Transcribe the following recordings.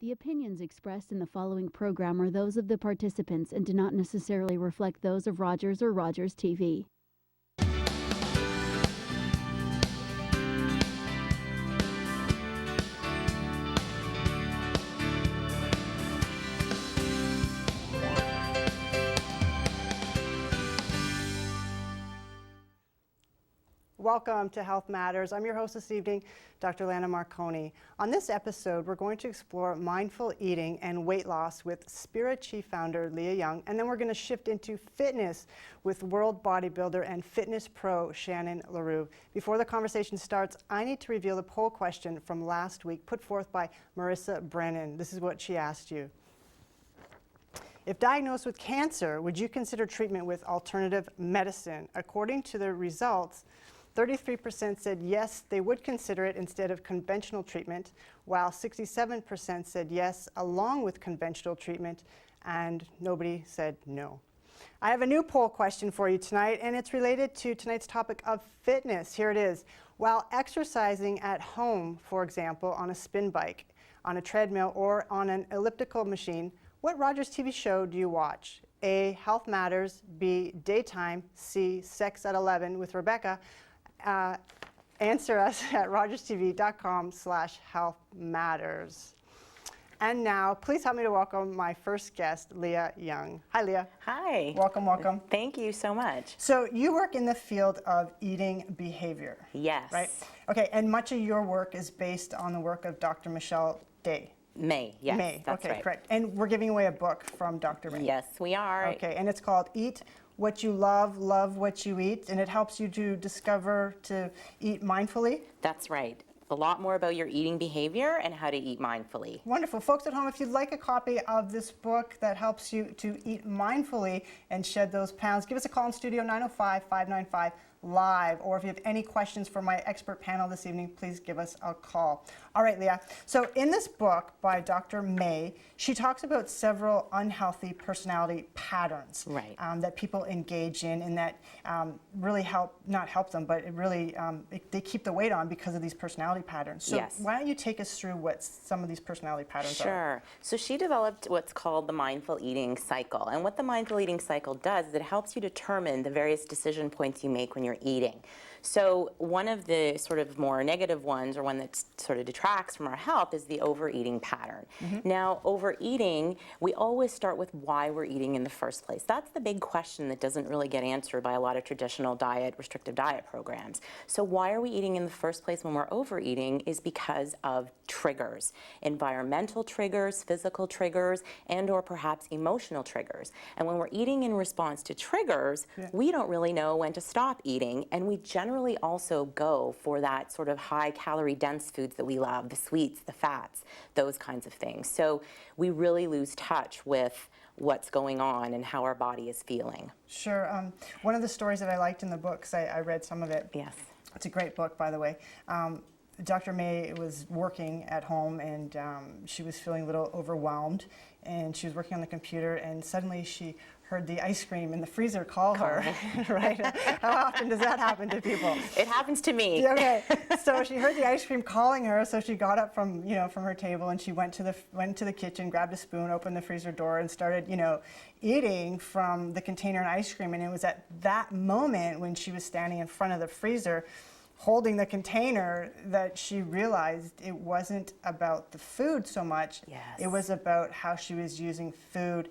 The opinions expressed in the following program are those of the participants and do not necessarily reflect those of Rogers or Rogers TV. Welcome to Health Matters. I'm your host this evening, Dr. Lana Marconi. On this episode, we're going to explore mindful eating and weight loss with Spirit Chi founder Leah Young, and then we're going to shift into fitness with world bodybuilder and fitness pro Shannon LaRue. Before the conversation starts, I need to reveal the poll question from last week put forth by Marissa Brennan. This is what she asked you. If diagnosed with cancer, would you consider treatment with alternative medicine? According to the results, 33% said yes, they would consider it instead of conventional treatment, while 67% said yes, along with conventional treatment, and nobody said no. I have a new poll question for you tonight, and it's related to tonight's topic of fitness. Here it is. While exercising at home, for example, on a spin bike, on a treadmill, or on an elliptical machine, what Rogers TV show do you watch? A, Health Matters, B, Daytime, C, Sex at 11 with Rebecca. Answer us at rogerstv.com/healthmatters. And now, please help me to welcome my first guest, Leah Young. Hi, Leah. Hi. Welcome, welcome. Thank you so much. So you work in the field of eating behavior. Yes. Right? Okay, and much of your work is based on the work of Dr. Michelle Day. May, yes, May, that's okay, right. correct. And we're giving away a book from Dr. May. Yes, we are. Okay, and it's called Eat What You Love, Love What You Eat, and it helps you to discover to eat mindfully. That's right. A lot more about your eating behavior and how to eat mindfully. Wonderful. Folks at home, if you'd like a copy of this book that helps you to eat mindfully and shed those pounds, give us a call in studio 905-595-LIVE, or if you have any questions for my expert panel this evening, please give us a call. All right, Leah. So in this book by Dr. May, she talks about several unhealthy personality patterns that people engage in and that really not help them, but it really, they keep the weight on because of these personality patterns. So why don't you take us through what some of these personality patterns are? Sure. So she developed what's called the mindful eating cycle. And what the mindful eating cycle does is it helps you determine the various decision points you make when you're eating. So one of the sort of more negative ones, or one that sort of detracts from our health, is the overeating pattern. Now, overeating, we always start with why we're eating in the first place. That's the big question that doesn't really get answered by a lot of traditional restrictive diet programs. So why are we eating in the first place when we're overeating is because of triggers, environmental triggers, physical triggers, and or perhaps emotional triggers. And when we're eating in response to triggers, we don't really know when to stop eating, and we generally also go for that sort of high calorie dense foods that we love, the sweets, the fats, those kinds of things. So we really lose touch with what's going on and how our body is feeling. Sure. One of the stories that I liked in the book, 'cause I read some of it. Yes. It's a great book, by the way. Dr. May was working at home, and she was feeling a little overwhelmed, and she was working on the computer, and suddenly she heard the ice cream in the freezer call her, right? How often does that happen to people? It happens to me. Okay, so she heard the ice cream calling her, so she got up from her table, and she went to the kitchen, grabbed a spoon, opened the freezer door, and started eating from the container of ice cream. And it was at that moment when she was standing in front of the freezer holding the container that she realized it wasn't about the food so much. Yes. It was about how she was using food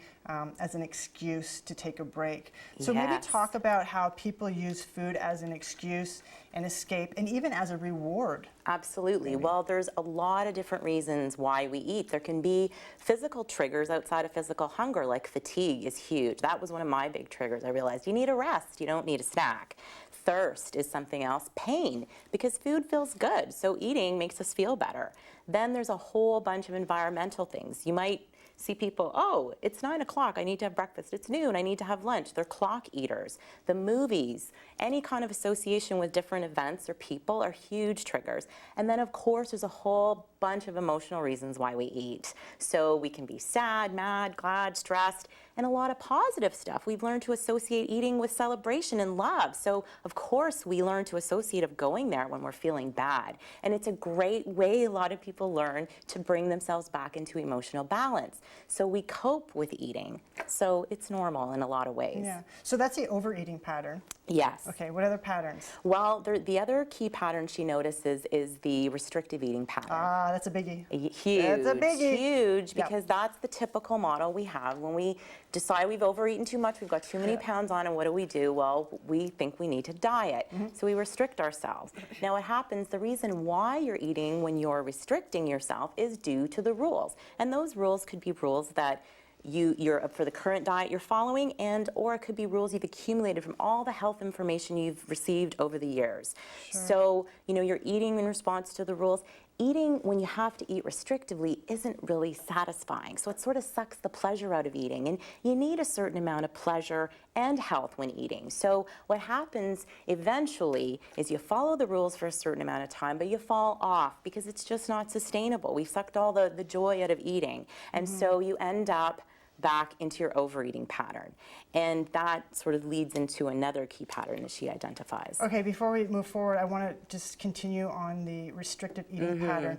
as an excuse to take a break. So maybe talk about how people use food as an excuse, an escape, and even as a reward. Absolutely. Well, there's a lot of different reasons why we eat. There can be physical triggers outside of physical hunger, like fatigue is huge. That was one of my big triggers. I realized you need a rest, you don't need a snack. Thirst is something else. Pain, because food feels good, so eating makes us feel better. Then there's a whole bunch of environmental things. You might see people, oh, it's 9 o'clock, I need to have breakfast. It's noon, I need to have lunch. They're clock eaters. The movies, any kind of association with different events or people are huge triggers. And then of course there's a whole bunch of emotional reasons why we eat. So we can be sad, mad, glad, stressed, and a lot of positive stuff. We've learned to associate eating with celebration and love. So of course we learn to associate of going there when we're feeling bad. And it's a great way a lot of people learn to bring themselves back into emotional balance. So we cope with eating. So it's normal in a lot of ways. Yeah. So that's the overeating pattern. Yes. Okay, what other patterns? Well, the other key pattern she notices is the restrictive eating pattern. Ah, that's a biggie. Huge, That's a biggie. huge, Yep. because that's the typical model we have. When we decide we've overeaten too much, we've got too many pounds on, and what do? Well, we think we need to diet, so we restrict ourselves. Now what happens, the reason why you're eating when you're restricting yourself is due to the rules. And those rules could be rules that you're for the current diet you're following, or it could be rules you've accumulated from all the health information you've received over the years. Sure. So, you're eating in response to the rules. Eating when you have to eat restrictively isn't really satisfying. So it sort of sucks the pleasure out of eating. And you need a certain amount of pleasure and health when eating. So what happens eventually is you follow the rules for a certain amount of time, but you fall off because it's just not sustainable. We've sucked all the joy out of eating. And so you end up back into your overeating pattern. And that sort of leads into another key pattern that she identifies. Okay, before we move forward, I want to just continue on the restrictive eating pattern.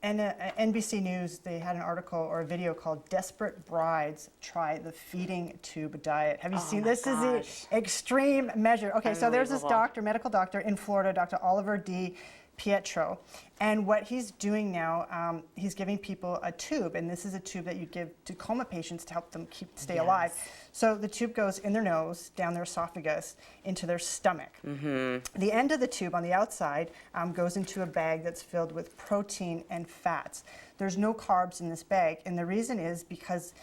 And NBC News, they had an article or a video called "Desperate Brides Try the Feeding Tube Diet." Have you seen this? My Is the extreme measure. Okay, so there's this Unbelievable. medical doctor in Florida, Dr. Oliver D. Pietro, and what he's doing now, he's giving people a tube, and this is a tube that you give to coma patients to help them stay alive. So the tube goes in their nose, down their esophagus, into their stomach. The end of the tube on the outside goes into a bag that's filled with protein and fats. There's no carbs in this bag, and the reason is because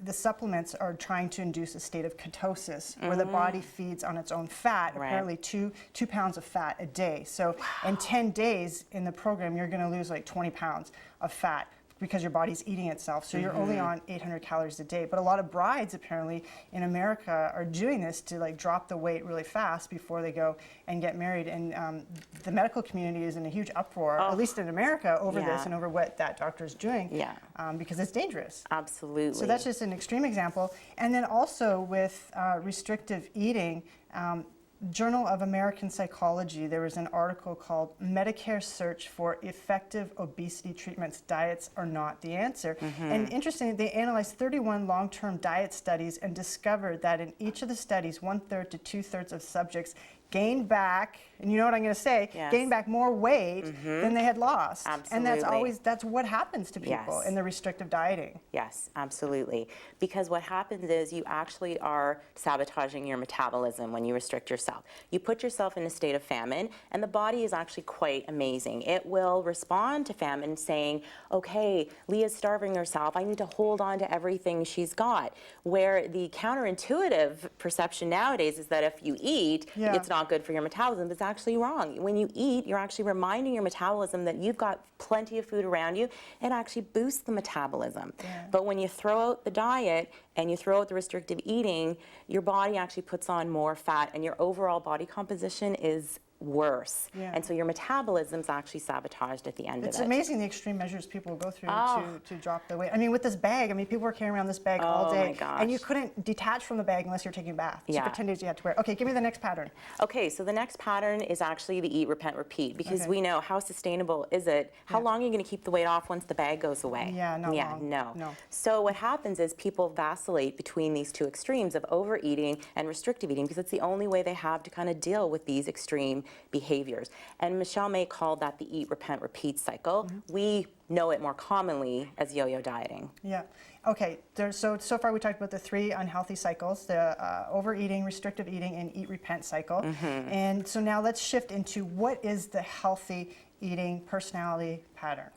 the supplements are trying to induce a state of ketosis where the body feeds on its own fat, apparently 2 pounds of fat a day. So in 10 days in the program, you're going to lose like 20 pounds of fat because your body's eating itself. So you're only on 800 calories a day. But a lot of brides apparently in America are doing this to like drop the weight really fast before they go and get married. And the medical community is in a huge uproar, at least in America, over this and over what that doctor is doing because it's dangerous. Absolutely. So that's just an extreme example. And then also with restrictive eating, Journal of American Psychology, there was an article called "Medicare Search for Effective Obesity Treatments. Diets Are Not the Answer." And interestingly, they analyzed 31 long-term diet studies and discovered that in each of the studies, 1/3 to 2/3 of subjects gained back, and you know what I'm going to say, gained back more weight than they had lost. Absolutely. And that's what happens to people in the restrictive dieting. Yes, absolutely. Because what happens is you actually are sabotaging your metabolism when you restrict yourself. You put yourself in a state of famine, and the body is actually quite amazing. It will respond to famine saying, okay, Leah's starving herself, I need to hold on to everything she's got. Where the counterintuitive perception nowadays is that if you eat, it's not good for your metabolism. It's actually wrong. When you eat, you're actually reminding your metabolism that you've got plenty of food around you. It actually boosts the metabolism. But when you throw out the diet and you throw out the restrictive eating, your body actually puts on more fat and your overall body composition is worse. And so your metabolism's actually sabotaged at the end of it. It's amazing the extreme measures people go through to drop the weight. I mean, with this bag, people were carrying around this bag all day. My gosh. And you couldn't detach from the bag unless you're taking a bath. So for 10 days you had to wear it. Okay, give me the next pattern. Okay, so the next pattern is actually the eat, repent, repeat, because we know how sustainable is it? How long are you going to keep the weight off once the bag goes away? Not long. No. So what happens is people vacillate between these two extremes of overeating and restrictive eating because it's the only way they have to kind of deal with these extreme behaviors. And Michelle May called that the eat, repent, repeat cycle. We know it more commonly as yo-yo dieting. Okay, so far we talked about the 3 unhealthy cycles, the overeating, restrictive eating, and eat, repent cycle. And so now let's shift into what is the healthy eating personality pattern?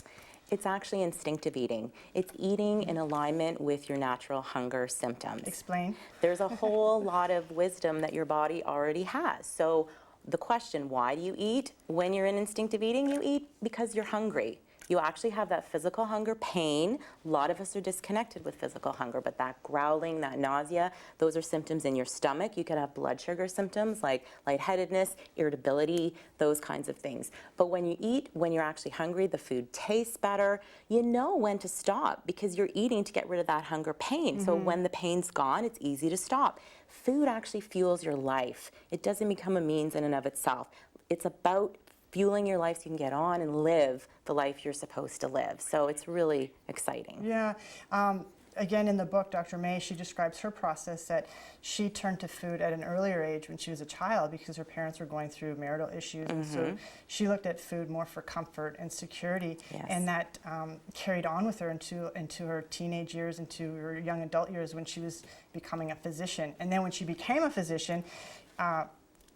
It's actually instinctive eating. It's eating in alignment with your natural hunger symptoms. Explain. There's a whole lot of wisdom that your body already has. So the question, why do you eat? When you're in instinctive eating, you eat because you're hungry. you actually have that physical hunger, pain. A lot of us are disconnected with physical hunger, but that growling, that nausea, those are symptoms in your stomach. You could have blood sugar symptoms like lightheadedness, irritability, those kinds of things. But when you eat, when you're actually hungry, the food tastes better. You know when to stop because you're eating to get rid of that hunger pain. So when the pain's gone, it's easy to stop. Food actually fuels your life. It doesn't become a means in and of itself. It's about fueling your life so you can get on and live the life you're supposed to live. So it's really exciting. Yeah. Again, in the book, Dr. May, she describes her process that she turned to food at an earlier age when she was a child because her parents were going through marital issues. And so she looked at food more for comfort and security. Yes. And that carried on with her into her teenage years, into her young adult years when she was becoming a physician. And then when she became a physician,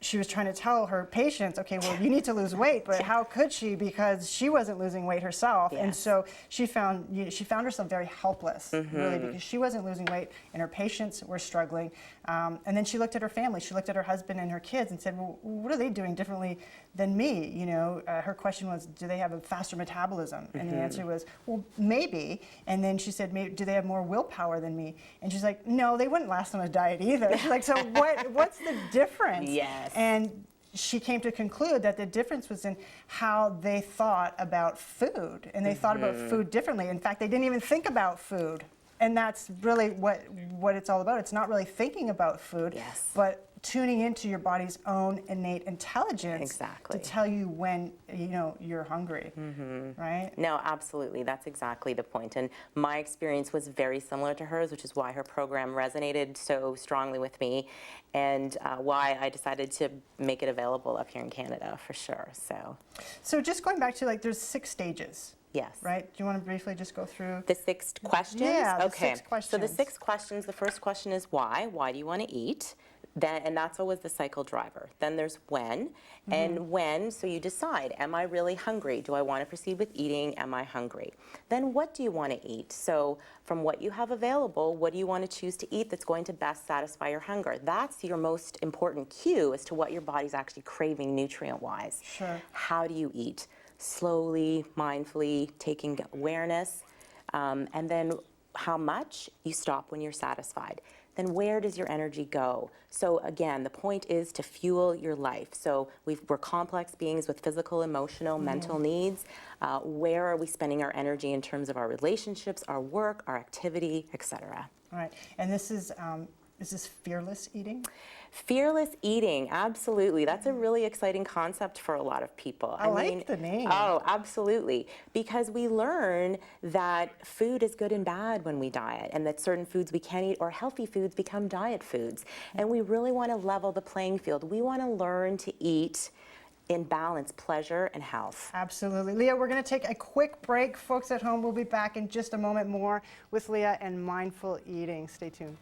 she was trying to tell her patients, okay, well, you need to lose weight, but how could she? Because she wasn't losing weight herself. Yes. And so she found herself very helpless, really, because she wasn't losing weight and her patients were struggling. And then she looked at her family. She looked at her husband and her kids and said, well, what are they doing differently than me? You know, her question was, do they have a faster metabolism? And the answer was, well, maybe. And then she said, maybe, do they have more willpower than me? And she's like, no, they wouldn't last on a diet either. She's like, so what's the difference? Yes. And she came to conclude that the difference was in how they thought about food, and they thought about food differently. In fact, they didn't even think about food, and that's really what it's all about. It's not really thinking about food, Yes. but tuning into your body's own innate intelligence Exactly. to tell you when you're hungry, right? No, absolutely. That's exactly the point. And my experience was very similar to hers, which is why her program resonated so strongly with me and why I decided to make it available up here in Canada for sure. So just going back to there's 6 stages. Yes. Right? Do you want to briefly just go through? The 6 questions? Yeah, the okay. 6 questions. So the 6 questions, the first question is why? Why do you want to eat? Then, and that's always the cycle driver. Then there's when, and when, so you decide, am I really hungry? Do I want to proceed with eating? Am I hungry? Then what do you want to eat? So from what you have available, what do you want to choose to eat that's going to best satisfy your hunger? That's your most important cue as to what your body's actually craving nutrient-wise. Sure. How do you eat? Slowly, mindfully, taking awareness, and then how much you stop when you're satisfied. Then where does your energy go? So again, the point is to fuel your life. So we're complex beings with physical, emotional, mental needs. Where are we spending our energy in terms of our relationships, our work, our activity, etc.? All right. And this is this fearless eating? Fearless eating, absolutely. That's a really exciting concept for a lot of people. I like the name. Oh, absolutely. Because we learn that food is good and bad when we diet, and that certain foods we can't eat, or healthy foods become diet foods. And we really want to level the playing field. We want to learn to eat in balance, pleasure and health. Absolutely. Leah, we're going to take a quick break. Folks at home, we'll be back in just a moment more with Leah and mindful eating. Stay tuned.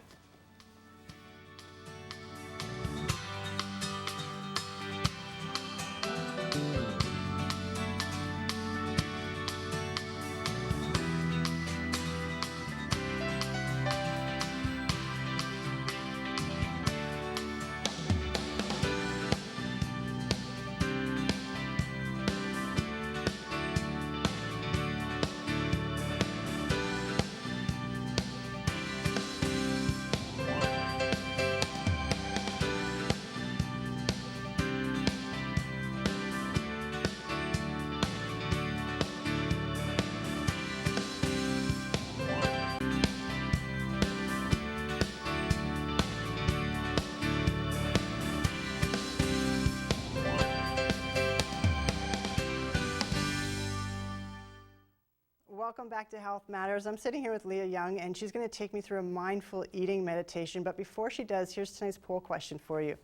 Welcome back to Health Matters. I'm sitting here with Leah Young, and she's going to take me through a mindful eating meditation. But before she does, here's tonight's poll question for you.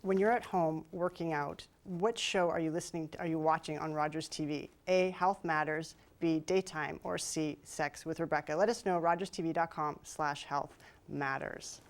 When you're at home working out, what show are you watching on Rogers TV? A, Health Matters, B, Daytime, or C, Sex with Rebecca? Let us know, rogerstv.com/healthmatters.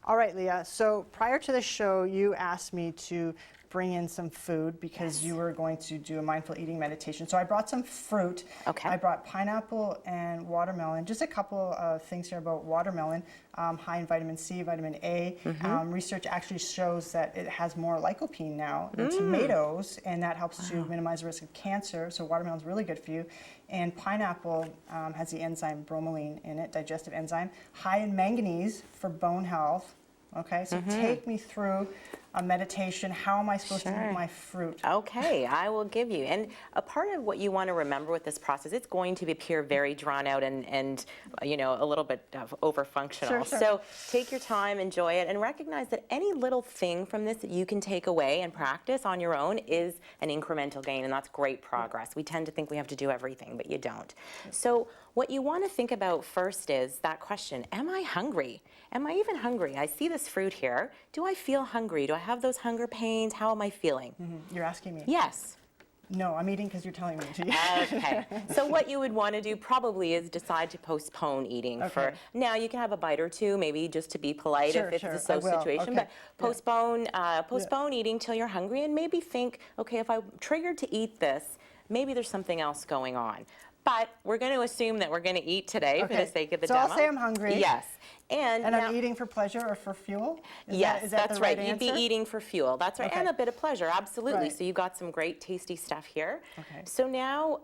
All right, Leah, so prior to the show, you asked me to bring in some food because you were going to do a mindful eating meditation. So I brought some fruit. Okay. I brought pineapple and watermelon. Just a couple of things here about watermelon. High in vitamin C, vitamin A. Research actually shows that it has more lycopene now than tomatoes, and that helps to minimize the risk of cancer. So watermelon is really good for you. And pineapple has the enzyme bromelain in it, digestive enzyme, high in manganese for bone health. Okay, so take me through a meditation. How am I supposed to eat my fruit? Okay, I will give you. And a part of what you want to remember with this process, it's going to appear very drawn out and you know, a little bit of over-functional. Sure. So take your time, enjoy it, and recognize that any little thing from this that you can take away and practice on your own is an incremental gain, and that's great progress. We tend to think we have to do everything, but you don't. So what you want to think about first is that question, am I hungry? Am I even hungry? I see this fruit here. Do I feel hungry? Do I have those hunger pains? How am I feeling? You're asking me? Yes. No, I'm eating because you're telling me to. Okay. So what you would want to do probably is decide to postpone eating for, now you can have a bite or two, maybe just to be polite if it's a so situation, but postpone eating till you're hungry and maybe think, okay, if I'm triggered to eat this, maybe there's something else going on. But we're going to assume that we're going to eat today for the sake of the demo. So I'll say I'm hungry. Yes. And I'm eating for pleasure or for fuel? Is that that's the right. answer? You'd be eating for fuel. That's right. And a bit of pleasure, absolutely. Right. So you got some great tasty stuff here. Okay. So now,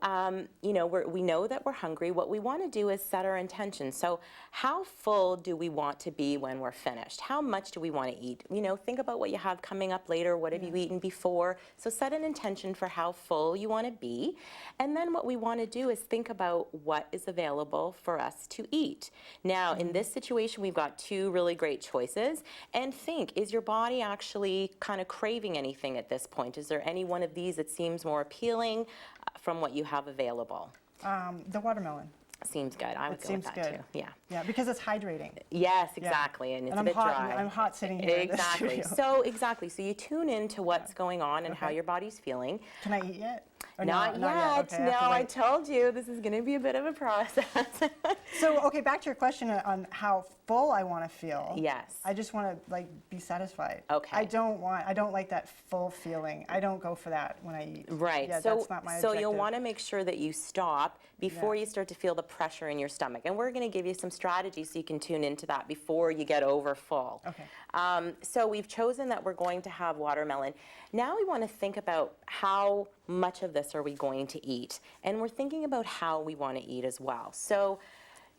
you know, we know that we're hungry. What we want to do is set our intention. So how full do we want to be when we're finished? How much do we want to eat? You know, think about what you have coming up later. What have you eaten before? So set an intention for how full you want to be. And then what we want to do is think about what is available for us to eat. Now, in this situation, we've got two really great choices. And think, is your body actually kind of craving anything at this point? Is there any one of these that seems more appealing from what you have available? The watermelon. Seems good. I would go with that too. Yeah. Yeah, because it's hydrating. Yes, exactly. And it's a bit dry. I'm hot sitting here Exactly. in the studio. So you tune into what's going on and how your body's feeling. Can I eat yet? Or Not yet. Okay, No, I told you this is going to be a bit of a process. So, okay, back to your question on how full I want to feel. Yes. I just want to be satisfied. Okay. I don't like that full feeling. I don't go for that when I eat. Right. Yeah, so that's not my so objective. you'll want to make sure that you stop before you start to feel the pressure in your stomach. And we're going to give you some strategies so you can tune into that before you get over full. Okay. So we've chosen that we're going to have watermelon. Now we want to think about how much of this are we going to eat. And we're thinking about how we want to eat as well. So,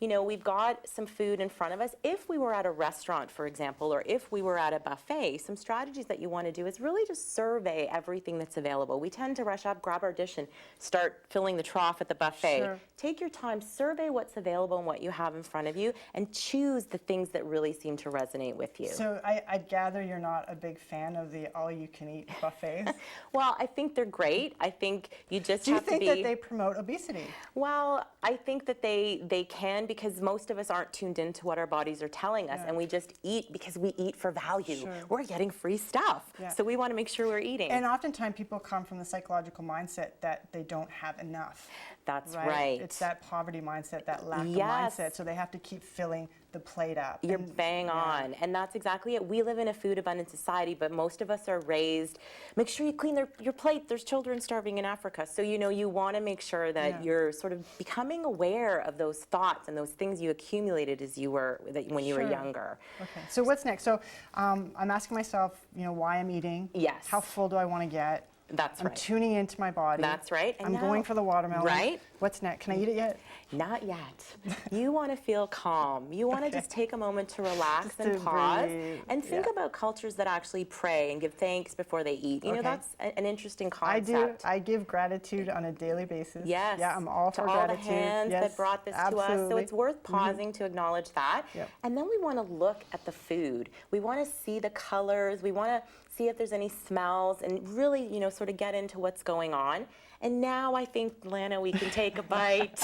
you know, we've got some food in front of us. If we were at a restaurant, for example, or if we were at a buffet, some strategies that you want to do is really just survey everything that's available. We tend to rush up, grab our dish, and start filling the trough at the buffet. Sure. Take your time, survey what's available and what you have in front of you, and choose the things that really seem to resonate with you. So I gather you're not a big fan of the all-you-can-eat buffets. Well, I think they're great. I think you just have to be... Do you think that they promote obesity? Well, I think that they can, because most of us aren't tuned into what our bodies are telling us, and we just eat because we eat for value. Sure. We're getting free stuff, so we want to make sure we're eating. And oftentimes people come from the psychological mindset that they don't have enough. That's right. It's that poverty mindset, that lack of mindset, so they have to keep filling the plate up. You're bang on, and that's exactly it. We live in a food abundant society, but most of us are raised, make sure you clean your plate. There's children starving in Africa. So, you know, you want to make sure that you're sort of becoming aware of those thoughts and those things you accumulated as you were, when you were younger. Okay, so what's next? So I'm asking myself, you know, why I'm eating. Yes. How full do I want to get? That's right. I'm tuning into my body. That's right. And I'm going for the watermelon. Right. What's next? Can I eat it yet? Not yet. You want to feel calm. You want to just take a moment to relax Just and to pause breathe. and think about cultures that actually pray and give thanks before they eat. You know, that's an interesting I concept. do. I give gratitude on a daily basis. Yes. Yeah, I'm all for to all gratitude. the hands that brought this to us. So it's worth pausing to acknowledge that. Yep. And then we want to look at the food. We want to see the colors. We want to see if there's any smells and really, you know, sort of get into what's going on. And now I think, Lana, we can take a bite.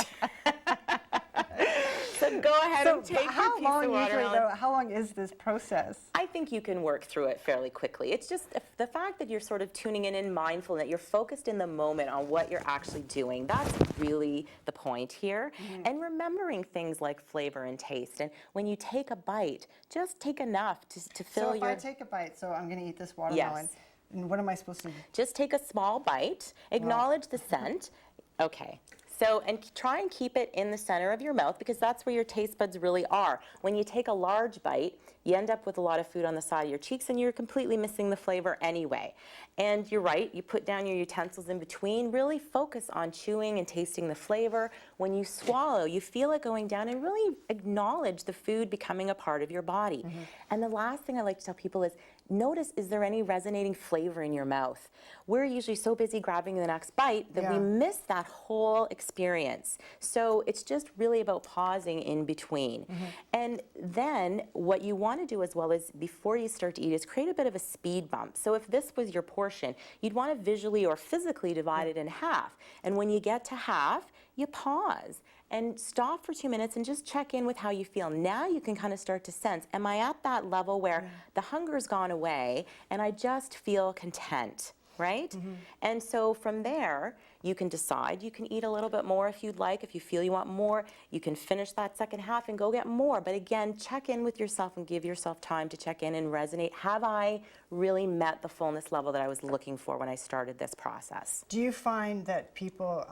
So go ahead and take your piece of watermelon. How long is this process? I think you can work through it fairly quickly. It's just the fact that you're sort of tuning in and mindful, that you're focused in the moment on what you're actually doing. That's really the point here. And remembering things like flavor and taste. And when you take a bite, just take enough to fill So if your... I take a bite, so I'm going to eat this watermelon. Yes. And what am I supposed to do? Just take a small bite, acknowledge the scent. Okay. So, and try and keep it in the center of your mouth because that's where your taste buds really are. When you take a large bite, you end up with a lot of food on the side of your cheeks and you're completely missing the flavor anyway. And you're right, you put down your utensils in between, really focus on chewing and tasting the flavor. When you swallow, you feel it going down and really acknowledge the food becoming a part of your body. And the last thing I like to tell people is, notice, is there any resonating flavor in your mouth? We're usually so busy grabbing the next bite that we miss that whole experience. So it's just really about pausing in between. And then what you want to do as well is before you start to eat is create a bit of a speed bump. So if this was your portion, you'd want to visually or physically divide it in half. And when you get to half, you pause and stop for 2 minutes and just check in with how you feel. Now you can kind of start to sense, am I at that level where the hunger's gone away and I just feel content, right? And so from there, you can decide, you can eat a little bit more if you'd like. If you feel you want more, you can finish that second half and go get more. But again, check in with yourself and give yourself time to check in and resonate. Have I really met the fullness level that I was looking for when I started this process? Do you find that people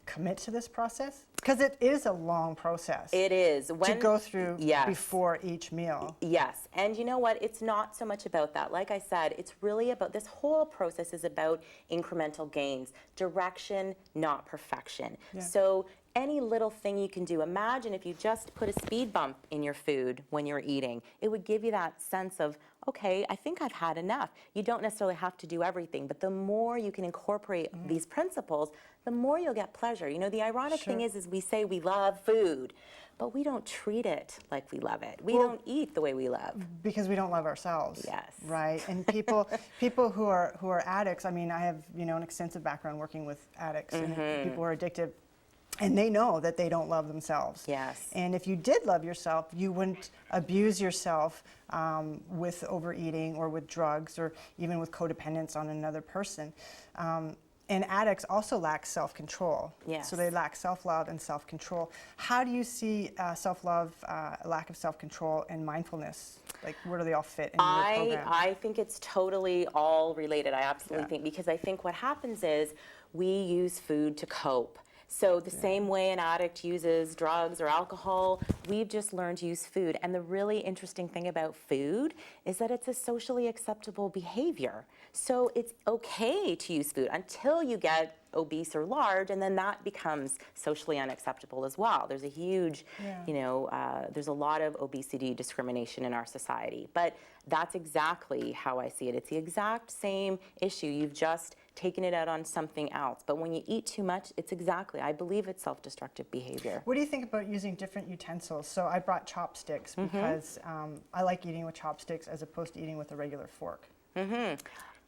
commit to this process? Because it is a long process. It is. To go through before each meal. Yes, and you know what? It's not so much about that. Like I said, it's really about, this whole process is about incremental gains, direction, not perfection. So any little thing you can do, imagine if you just put a speed bump in your food when you're eating, it would give you that sense of, okay, I think I've had enough. You don't necessarily have to do everything, but the more you can incorporate these principles, the more you'll get pleasure. You know, the ironic thing is we say we love food, but we don't treat it like we love it. We don't eat the way we love. Because we don't love ourselves. Yes. Right? And people who are addicts, I mean, I have, you know, an extensive background working with addicts and people who are addicted. And they know that they don't love themselves. Yes. And if you did love yourself, you wouldn't abuse yourself with overeating or with drugs or even with codependence on another person. And addicts also lack self-control. Yes. So they lack self-love and self-control. How do you see self-love, lack of self-control, and mindfulness? Like, where do they all fit in your program? I think it's totally all related. I absolutely think, because I think what happens is we use food to cope. So the same way an addict uses drugs or alcohol, we've just learned to use food. And the really interesting thing about food is that it's a socially acceptable behavior. So it's okay to use food until you get obese or large, and then that becomes socially unacceptable as well. There's a huge, you know, there's a lot of obesity discrimination in our society. But that's exactly how I see it. It's the exact same issue. You've just taken it out on something else. But when you eat too much, it's exactly, I believe it's self-destructive behavior. What do you think about using different utensils? So I brought chopsticks because I like eating with chopsticks as opposed to eating with a regular fork.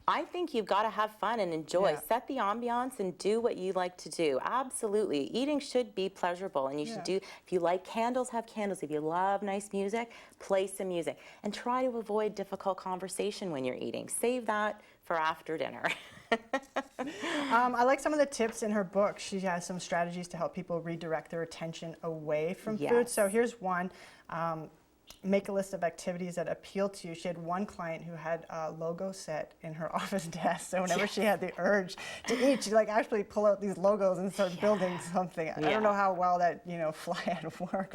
I think you've got to have fun and enjoy. Set the ambiance and do what you like to do. Absolutely. Eating should be pleasurable, and you should do, if you like candles, have candles. If you love nice music, play some music. And try to avoid difficult conversation when you're eating. Save that for after dinner. I like some of the tips in her book. She has some strategies to help people redirect their attention away from food. So here's one. Make a list of activities that appeal to you. She had one client who had a logo set in her office desk, so whenever she had the urge to eat, she'd like actually pull out these logos and start building something. I don't know how well that, you know, fly at work,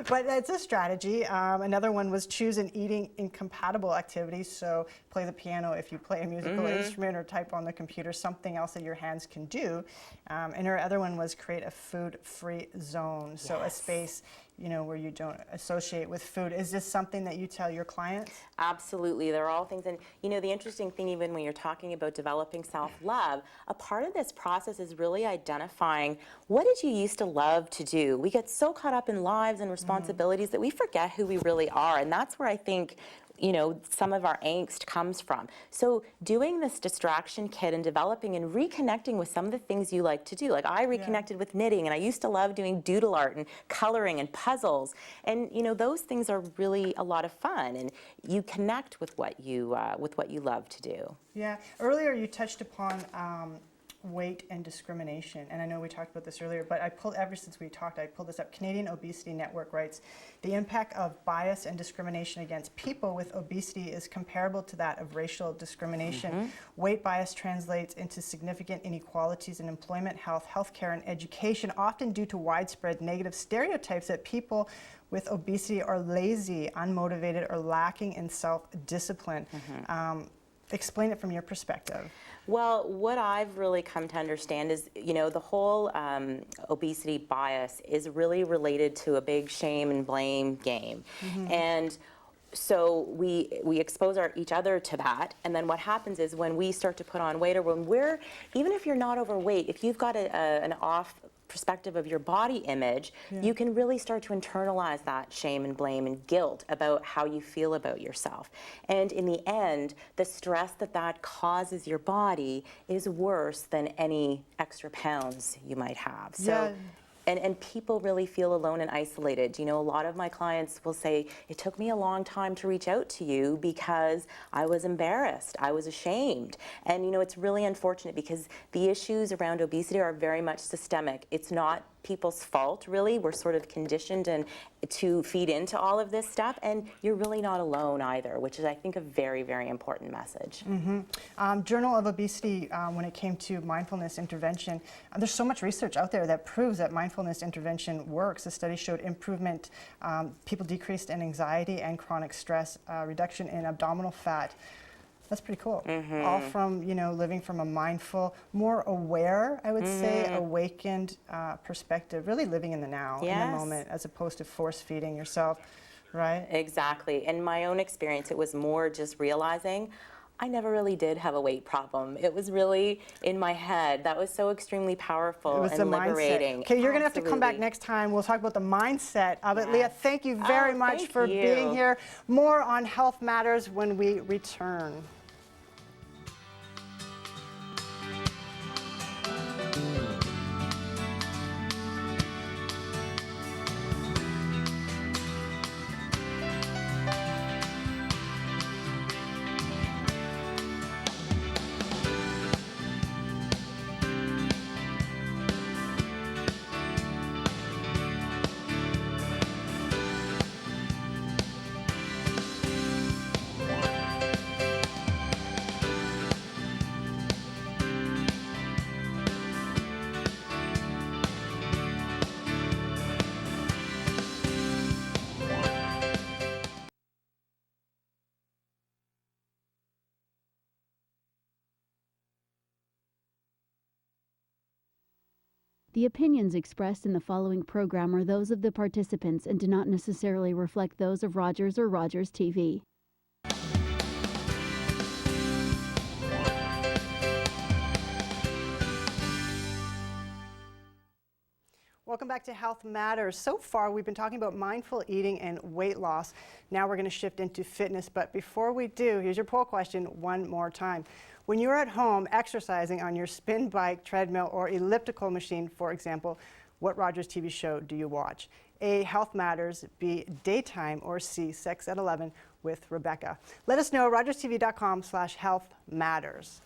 but it's a strategy. Another one was choose an eating incompatible activity. So play the piano if you play a musical instrument, or type on the computer, something else that your hands can do. And her other one was create a food-free zone, so a space, you know, where you don't associate with food. Is this something that you tell your clients? Absolutely. They're all things. And, you know, the interesting thing, even when you're talking about developing self-love, a part of this process is really identifying, what did you used to love to do? We get so caught up in lives and responsibilities that we forget who we really are. And that's where I think, you know, some of our angst comes from. So doing this distraction kit and developing and reconnecting with some of the things you like to do. Like I reconnected with knitting, and I used to love doing doodle art and coloring and puzzles. And, you know, those things are really a lot of fun, and you connect with what you love to do. Yeah. Earlier you touched upon weight and discrimination. And I know we talked about this earlier, but ever since we talked, I pulled this up. Canadian Obesity Network writes, the impact of bias and discrimination against people with obesity is comparable to that of racial discrimination. Weight bias translates into significant inequalities in employment, health, healthcare, and education, often due to widespread negative stereotypes that people with obesity are lazy, unmotivated, or lacking in self-discipline. Explain it from your perspective. Well, what I've really come to understand is, the whole obesity bias is really related to a big shame and blame game. And so we expose each other to that, and then what happens is when we start to put on weight, or when even if you're not overweight, if you've got an off perspective of your body image, you can really start to internalize that shame and blame and guilt about how you feel about yourself. And in the end, the stress that causes your body is worse than any extra pounds you might have. So. And people really feel alone and isolated. A lot of my clients will say, it took me a long time to reach out to you because I was embarrassed, I was ashamed. And it's really unfortunate because the issues around obesity are very much systemic. It's not people's fault, really. We're sort of conditioned to feed into all of this stuff, and you're really not alone either, which is, I think, a very, very important message. Journal of Obesity, when it came to mindfulness intervention, there's so much research out there that proves that mindfulness intervention works. The study showed improvement, people decreased in anxiety and chronic stress, reduction in abdominal fat. That's pretty cool. All from, living from a mindful, more aware, I would say, awakened perspective, really living in the now, in the moment, as opposed to force feeding yourself, right? Exactly. In my own experience, it was more just realizing I never really did have a weight problem. It was really in my head. That was so extremely powerful and liberating. Okay, you're going to have to come back next time. We'll talk about the mindset of it. Leah, thank you very much for being here. More on Health Matters when we return. The opinions expressed in the following program are those of the participants and do not necessarily reflect those of Rogers or Rogers TV. Welcome back to Health Matters. So far, we've been talking about mindful eating and weight loss. Now we're going to shift into fitness. But before we do, here's your poll question one more time. When you're at home exercising on your spin bike, treadmill, or elliptical machine, for example, what Rogers TV show do you watch? A, Health Matters, B, Daytime, or C, Sex at 11 with Rebecca. Let us know at rogerstv.com/healthmatters.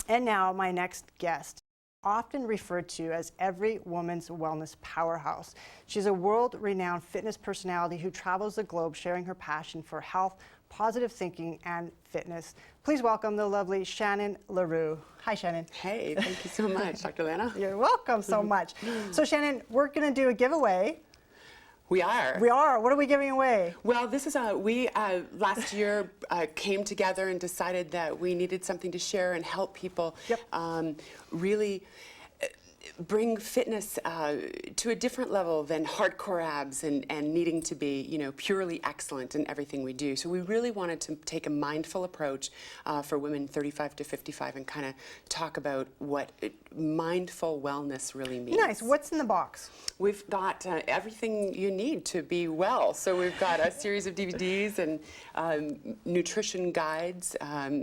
And now my next guest, often referred to as every woman's wellness powerhouse. She's a world-renowned fitness personality who travels the globe sharing her passion for health, positive thinking, and fitness. Please welcome the lovely Shannon LaRue. Hi, Shannon. Hey, thank you so much, Dr. Lana. You're welcome so much. So, Shannon, we're going to do a giveaway. We are. We are. What are we giving away? Well, this is we last year came together and decided that we needed something to share and help people really bring fitness to a different level than hardcore abs and needing to be, purely excellent in everything we do. So we really wanted to take a mindful approach for women 35 to 55 and kind of talk about what mindful wellness really means. Nice. What's in the box? We've got everything you need to be well. So we've got a series of DVDs and nutrition guides,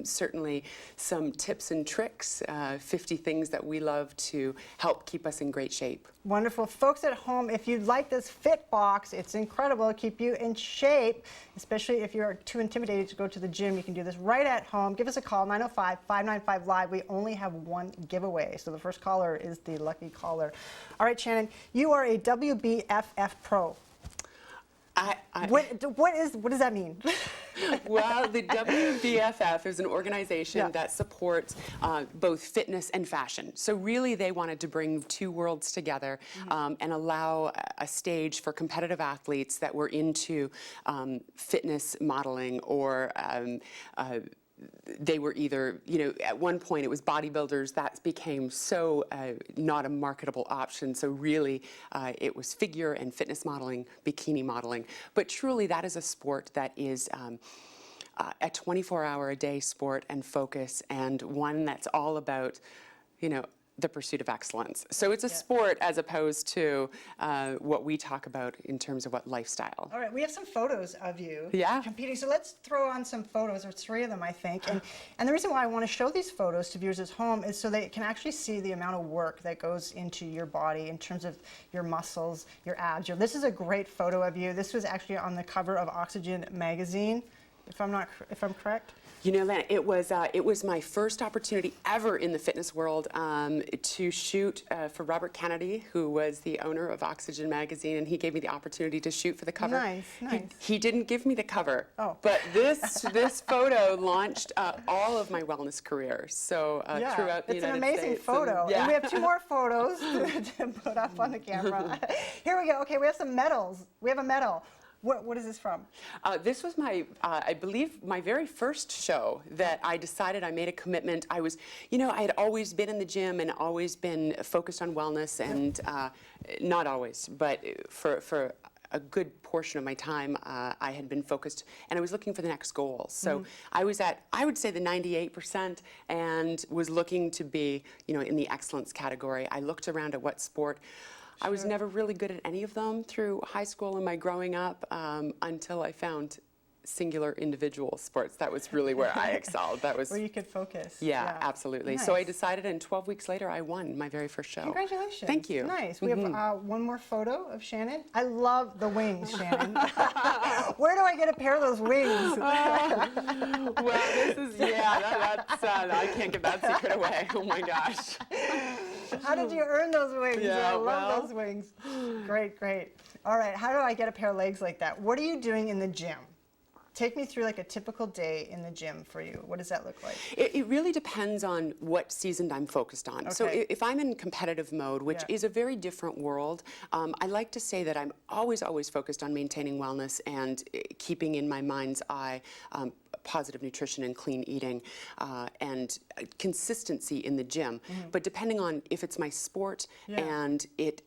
certainly some tips and tricks, 50 things that we love to help keep us in great shape. Wonderful. Folks at home, if you'd like this Fit Box, it's incredible. It'll keep you in shape, especially if you're too intimidated to go to the gym. You can do this right at home. Give us a call, 905-595-LIVE. We only have one giveaway, so the first caller is the lucky caller. All right, Shannon, you are a WBFF Pro. What does that mean? Well, the WBFF is an organization that supports both fitness and fashion. So really they wanted to bring two worlds together and allow a stage for competitive athletes that were into fitness modeling or they were either, at one point it was bodybuilders. That became so not a marketable option. So really it was figure and fitness modeling, bikini modeling. But truly that is a sport that is a 24-hour-a-day sport and focus, and one that's all about, the pursuit of excellence. So it's a sport as opposed to what we talk about in terms of what lifestyle. All right, we have some photos of you competing. So let's throw on some photos, or 3 of them, I think. And the reason why I want to show these photos to viewers at home is so they can actually see the amount of work that goes into your body in terms of your muscles, your abs. This is a great photo of you. This was actually on the cover of Oxygen magazine, if I'm correct. Lana, it was my first opportunity ever in the fitness world to shoot for Robert Kennedy, who was the owner of Oxygen magazine, and he gave me the opportunity to shoot for the cover. Nice. He didn't give me the cover, but this photo launched all of my wellness career. So throughout the United States. It's an amazing photo. And we have 2 more photos to put up on the camera. Here we go. Okay, we have some medals. We have a medal. What is this from? This was my, I believe, my very first show that I decided I made a commitment. I was, I had always been in the gym and always been focused on wellness, and not always, but for a good portion of my time, I had been focused, and I was looking for the next goal. So I was at, I would say, the 98%, and was looking to be, in the excellence category. I looked around at what sport. I was never really good at any of them through high school and my growing up until I found singular individual sports. That was really where I excelled. That was where you could focus. Yeah, absolutely. Nice. So I decided, and 12 weeks later, I won my very first show. Congratulations. Thank you. Nice. We have one more photo of Shannon. I love the wings, Shannon. Where do I get a pair of those wings? Well, this is, that's, I can't give that secret away. Oh my gosh. How did you earn those wings? Yeah, I love those wings. Great. All right, how do I get a pair of legs like that? What are you doing in the gym? Take me through like a typical day in the gym for you. What does that look like? It really depends on what season I'm focused on. Okay. So if I'm in competitive mode, which is a very different world, I like to say that I'm always focused on maintaining wellness and keeping in my mind's eye positive nutrition and clean eating and consistency in the gym. But depending on if it's my sport and it,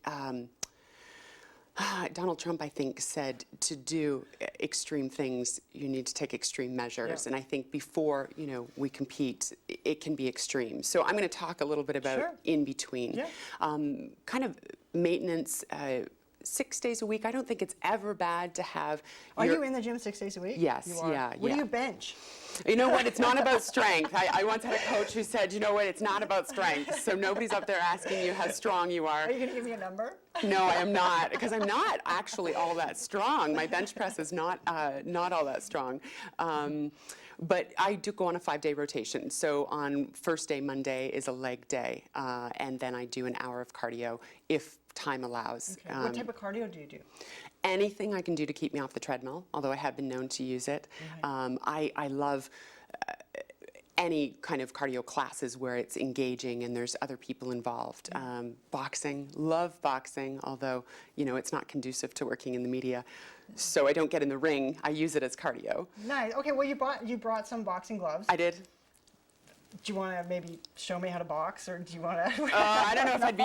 Donald Trump, I think, said to do extreme things, you need to take extreme measures. And I think before, we compete, it can be extreme. So I'm going to talk a little bit about in between. Kind of maintenance, 6 days a week. I don't think it's ever bad to have. Are you in the gym 6 days a week? Yes, you are. What do you bench? You know what? It's not about strength. I once had a coach who said, you know what? It's not about strength. So nobody's up there asking you how strong you are. Are you going to give me a number? No, I am not, because I'm not actually all that strong. My bench press is not all that strong. But I do go on a 5-day rotation. So on first day, Monday, is a leg day. And then I do an hour of cardio if time allows. Okay. What type of cardio do you do? Anything I can do to keep me off the treadmill, although I have been known to use it. I love any kind of cardio classes where it's engaging and there's other people involved. Boxing, love boxing, although, it's not conducive to working in the media. So I don't get in the ring. I use it as cardio. Nice. Okay, well, you brought some boxing gloves. I did. Do you want to maybe show me how to box, or do you want to? I don't know if I'd be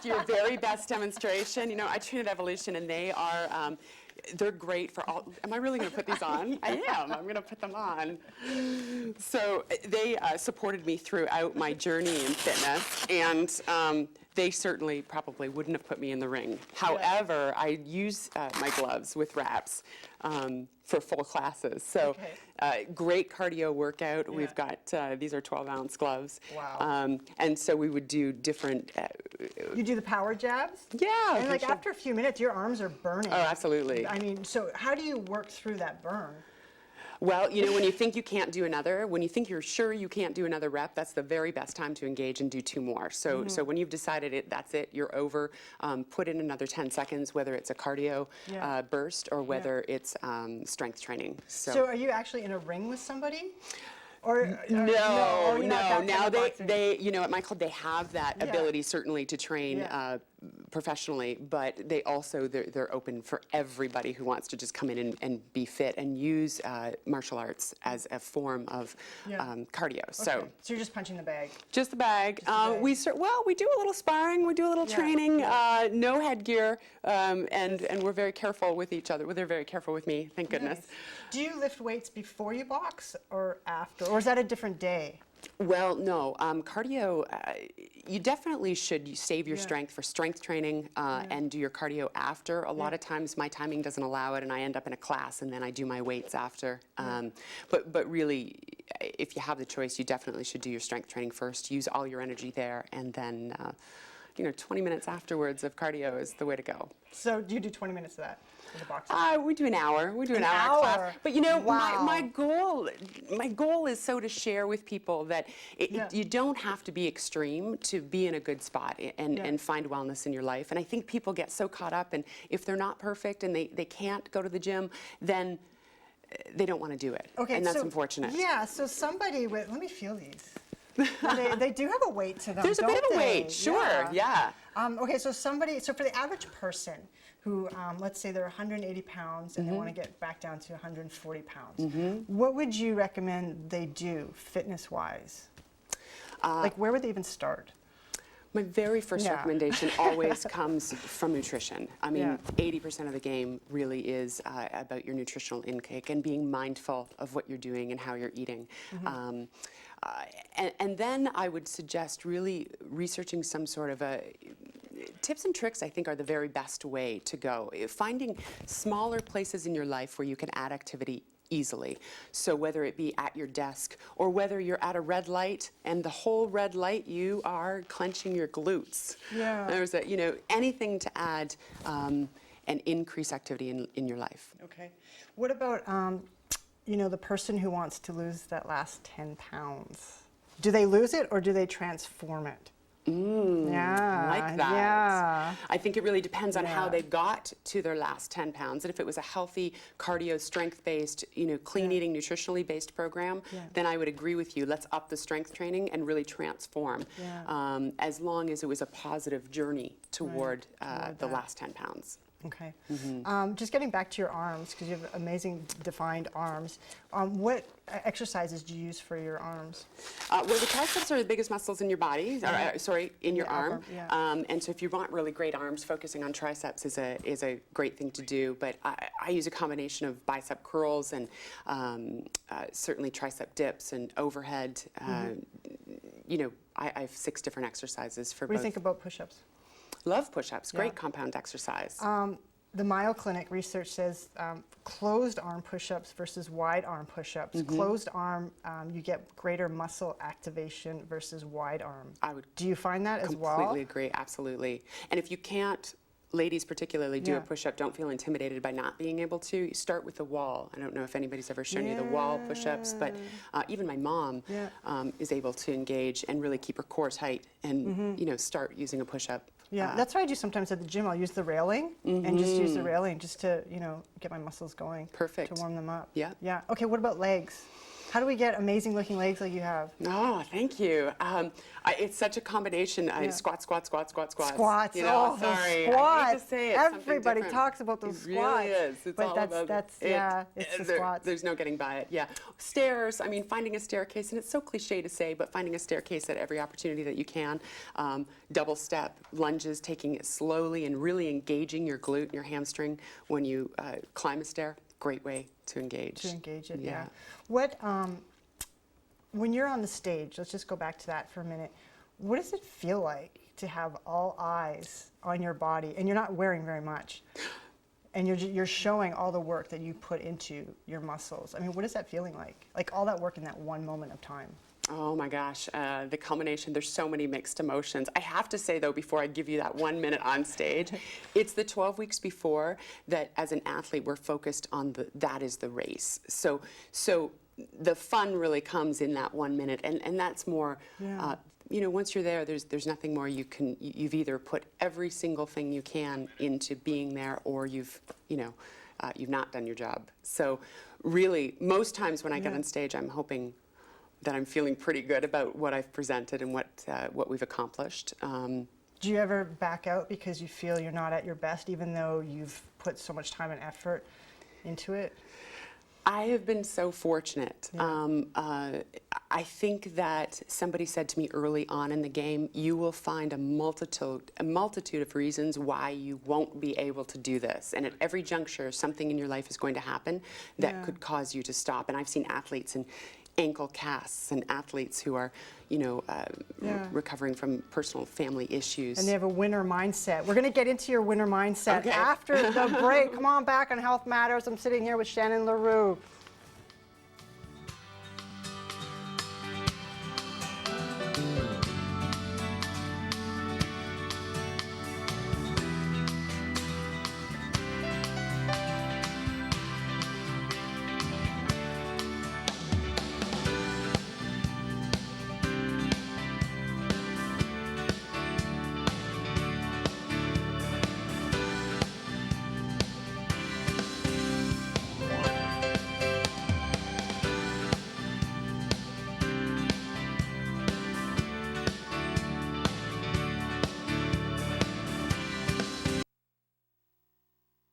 your very best demonstration. I train at Evolution, and they are, they're great for all. Am I really going to put these on? I am. I'm going to put them on. So they supported me throughout my journey in fitness, and they certainly probably wouldn't have put me in the ring. However, I use my gloves with wraps for full classes. So great cardio workout. Yeah. We've got, these are 12-ounce gloves. Wow. And so we would do different. You do the power jabs? Yeah. And like sure. after a few minutes, your arms are burning. Oh, absolutely. I mean, so how do you work through that burn? Well, you know, when you think you can't do another, when you think you're sure you can't do another rep, that's the very best time to engage and do 2 more. So, so when you've decided that's it, you're over, put in another 10 seconds, whether it's a cardio burst or whether it's strength training. So are you actually in a ring with somebody? Or No. Now boxing? they, you know, at my club they have that Yeah. ability certainly to train professionally, but they also they're open for everybody who wants to just come in and be fit and use martial arts as a form of cardio. So you're just punching the bag. just the bag. bag. We do a little sparring, we do a little training. No headgear, and we're very careful with each other. Well, they're very careful with me. Thank goodness. Nice. Do you lift weights before you box or after, or is that a different day? Well, no. Cardio, you definitely should save your strength for strength training and do your cardio after. A lot of times my timing doesn't allow it and I end up in a class and then I do my weights after. But really, if you have the choice, you definitely should do your strength training first. Use all your energy there and then, 20 minutes afterwards of cardio is the way to go. So do you do 20 minutes of that for the boxing? We do an hour. We do an hour class. But my goal is so to share with people that you don't have to be extreme to be in a good spot and find wellness in your life. And I think people get so caught up, and if they're not perfect and they can't go to the gym, then they don't want to do it. Okay, and that's so, unfortunate. Yeah, so somebody with, let me feel these. they do have a weight to them, There's a don't bit of a they? weight, sure, yeah. Okay, so for the average person who, let's say they're 180 pounds and they want to get back down to 140 pounds, what would you recommend they do fitness-wise? Like, where would they even start? My very first recommendation always comes from nutrition. I mean, 80% of the game really is about your nutritional intake and being mindful of what you're doing and how you're eating. And then I would suggest really researching some sort of tips and tricks, I think, are the very best way to go. Finding smaller places in your life where you can add activity easily. So whether it be at your desk or whether you're at a red light and the whole red light you are clenching your glutes. Yeah. There's anything to add and increase activity in your life. Okay. What about, the person who wants to lose that last 10 pounds? Do they lose it or do they transform it? I like that. Yeah. I think it really depends on how they got to their last 10 pounds. And if it was a healthy, cardio, strength-based, clean eating, nutritionally based program, then I would agree with you. Let's up the strength training and really transform. As long as it was a positive journey toward the last 10 pounds. Okay. Just getting back to your arms, because you have amazing defined arms. What exercises do you use for your arms? Well, the triceps are the biggest muscles in your body, in your arm. And so if you want really great arms, focusing on triceps is a great thing to do. But I use a combination of bicep curls and certainly tricep dips and overhead. I have 6 different exercises for both. What do you think about push-ups? Love push-ups, great compound exercise. The Mayo Clinic research says closed arm push-ups versus wide arm push-ups. Closed arm, you get greater muscle activation versus wide arm. Do you find that as well? Completely agree, absolutely. And if you can't, ladies particularly, do a push-up, don't feel intimidated by not being able to. You start with the wall. I don't know if anybody's ever shown you the wall push-ups, but even my mom is able to engage and really keep her core tight and start using a push-up. Yeah, that's what I do sometimes at the gym. I'll use the railing and just use the railing just to, get my muscles going. Perfect. To warm them up. Yeah. Yeah. Okay, what about legs? How do we get amazing looking legs like you have? Oh, thank you. It's such a combination. Squat, squat, squat, squat, squats. Squats. Sorry. Squats. I hate to say it. Everybody talks about those squats. It really is. It's all about it's the squats. There's no getting by it. Yeah. Stairs. I mean, finding a staircase, and it's so cliche to say, but finding a staircase at every opportunity that you can. Double step lunges, taking it slowly and really engaging your glute and your hamstring when you climb a stair. Great way to engage. To engage it, yeah. What, when you're on the stage, let's just go back to that for a minute. What does it feel like to have all eyes on your body, and you're not wearing very much, and you're showing all the work that you put into your muscles. I mean, what is that feeling like? Like all that work in that one moment of time. Oh my gosh, the culmination, there's so many mixed emotions. I have to say though, before I give you that 1 minute on stage, it's the 12 weeks before that as an athlete we're focused on that is the race. So the fun really comes in that 1 minute, and that's more, you know, once you're there, there's nothing more you've either put every single thing you can into being there, or you've not done your job. So really, most times when I get on stage, I'm hoping that I'm feeling pretty good about what I've presented and what we've accomplished. Do you ever back out because you feel you're not at your best, even though you've put so much time and effort into it? I have been so fortunate. I think that somebody said to me early on in the game, you will find a multitude of reasons why you won't be able to do this. And at every juncture, something in your life is going to happen that could cause you to stop. And I've seen athletes in ankle casts and athletes who are, recovering from personal family issues. And they have a winner mindset. We're going to get into your winner mindset after the break. Come on back on Health Matters. I'm sitting here with Shannon LaRue.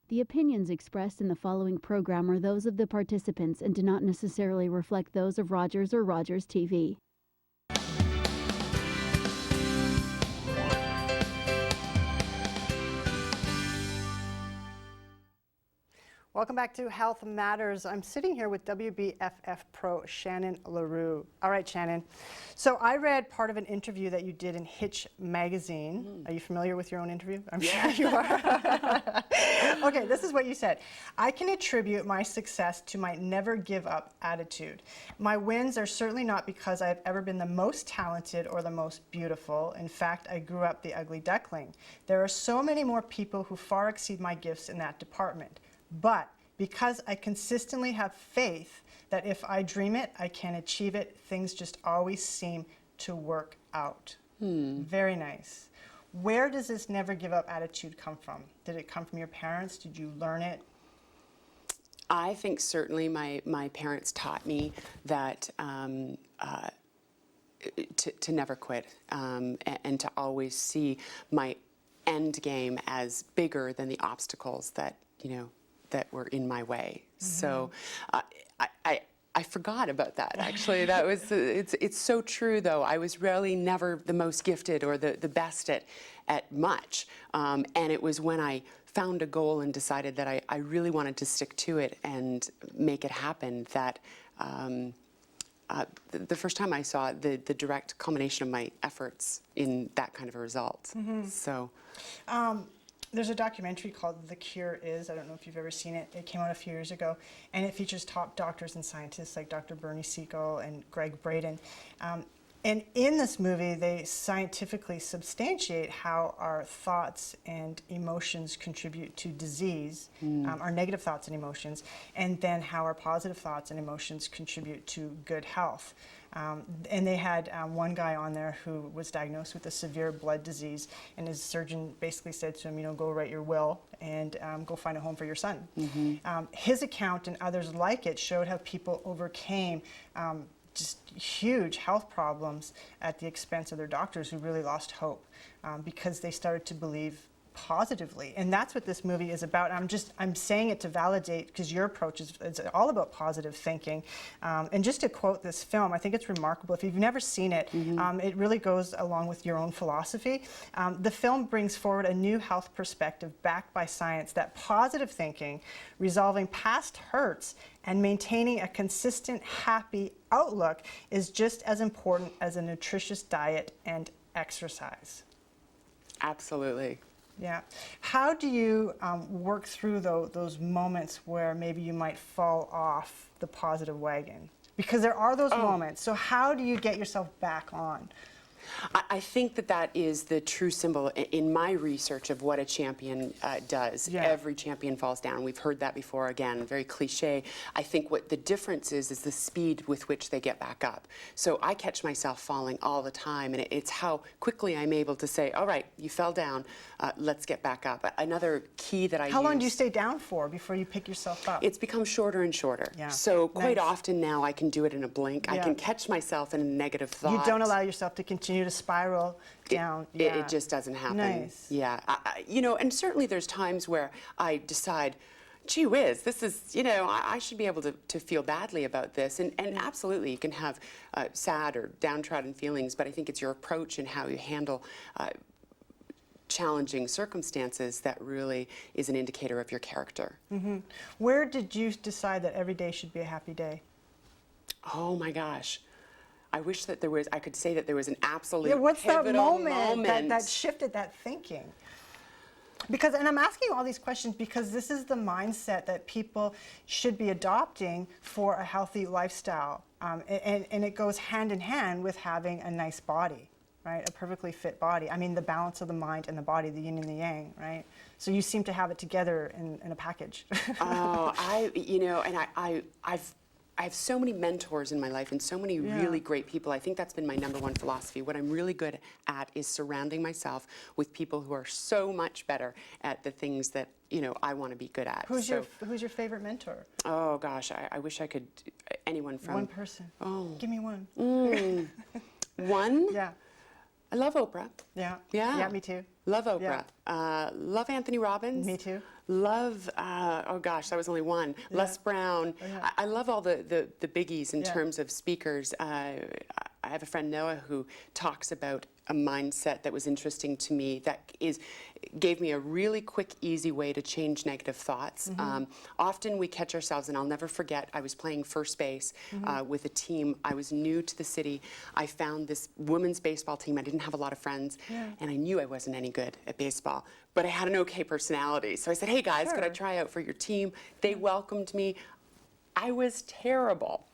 The opinions expressed in the following program are those of the participants and do not necessarily reflect those of Rogers or Rogers TV. Welcome back to Health Matters. I'm sitting here with WBFF pro Shannon LaRue. All right, Shannon. So I read part of an interview that you did in Hitch magazine. Are you familiar with your own interview? I'm sure you are. Okay, this is what you said. I can attribute my success to my never give up attitude. My wins are certainly not because I've ever been the most talented or the most beautiful. In fact, I grew up the ugly duckling. There are so many more people who far exceed my gifts in that department. But because I consistently have faith that if I dream it, I can achieve it, things just always seem to work out. Very nice. Where does this never give up attitude come from? Did it come from your parents? Did you learn it? I think certainly my parents taught me that to never quit and to always see my end game as bigger than the obstacles that were in my way. So I forgot about that, actually. That was it's so true, though. I was really never the most gifted or the best at much. And it was when I found a goal and decided that I really wanted to stick to it and make it happen that the first time I saw the direct culmination of my efforts in that kind of a result. So. There's a documentary called The Cure Is. I don't know if you've ever seen it. It came out a few years ago, and it features top doctors and scientists like Dr. Bernie Siegel and Greg Braden. And in this movie, they scientifically substantiate how our thoughts and emotions contribute to disease, our negative thoughts and emotions, and then how our positive thoughts and emotions contribute to good health. And they had one guy on there who was diagnosed with a severe blood disease, and his surgeon basically said to him, go write your will and go find a home for your son. His account and others like it showed how people overcame just huge health problems at the expense of their doctors who really lost hope because they started to believe positively. And that's what this movie is about. I'm saying it to validate, because your approach is all about positive thinking. And just to quote this film, I think it's remarkable. If you've never seen it, it really goes along with your own philosophy. The film brings forward a new health perspective backed by science, that positive thinking, resolving past hurts, and maintaining a consistent, happy outlook is just as important as a nutritious diet and exercise. Absolutely. Yeah. How do you work through those moments where maybe you might fall off the positive wagon? Because there are those moments. So how do you get yourself back on? I think that is the true symbol in my research of what a champion does. Yeah. Every champion falls down. We've heard that before, again, very cliche. I think what the difference is the speed with which they get back up. So I catch myself falling all the time, and it's how quickly I'm able to say, all right, you fell down, let's get back up. Another key that I use... How long do you stay down for before you pick yourself up? It's become shorter and shorter. Yeah. So quite Nice. often now I can do it in a blink. Yeah. I can catch myself in a negative thought. You don't allow yourself to continue to spiral down. It just doesn't happen. Nice. Yeah. You know, and certainly there's times where I decide, gee whiz, this is, you know, I should be able to feel badly about this. And absolutely, you can have sad or downtrodden feelings, but I think it's your approach and how you handle challenging circumstances that really is an indicator of your character. Mm-hmm. Where did you decide that every day should be a happy day? Oh my gosh. I wish that I could say that there was an absolute what's that pivotal moment that shifted that thinking? Because, and I'm asking you all these questions because this is the mindset that people should be adopting for a healthy lifestyle. And it goes hand in hand with having a nice body, right? A perfectly fit body. I mean, the balance of the mind and the body, the yin and the yang, right? So you seem to have it together in a package. Oh, you know, and I have so many mentors in my life and so many really great people. I think that's been my #1 philosophy. What I'm really good at is surrounding myself with people who are so much better at the things that, you know, I want to be good at. Who's your favorite mentor? Oh gosh, I wish I could, anyone from... One person. Oh. Give me one. One? Yeah. I love Oprah. Yeah. Yeah. Yeah, me too. Love Oprah. Love Anthony Robbins. Me too. Love, oh gosh, that was only one. Les Brown. Oh, yeah. I love all the biggies in Yeah. terms of speakers. I have a friend, Noah, who talks about a mindset that was interesting to me that gave me a really quick, easy way to change negative thoughts. Often we catch ourselves, and I'll never forget, I was playing first base with a team. I was new to the city. I found this women's baseball team. I didn't have a lot of friends, and I knew I wasn't any good at baseball, but I had an okay personality. So I said, hey guys, could I try out for your team? They welcomed me. I was terrible.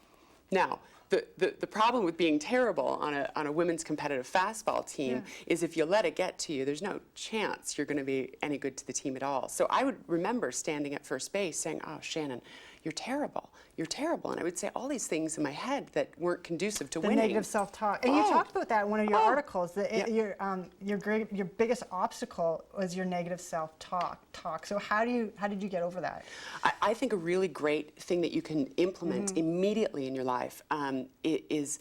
Now, the problem with being terrible on a women's competitive fastball team is if you let it get to you, there's no chance you're going to be any good to the team at all. So I would remember standing at first base saying, oh, Shannon, you're terrible. You're terrible. And I would say all these things in my head that weren't conducive to winning. The negative self-talk. And you talked about that in one of your articles, that your biggest obstacle was your negative self-talk. So how did you get over that? I think a really great thing that you can implement immediately in your life is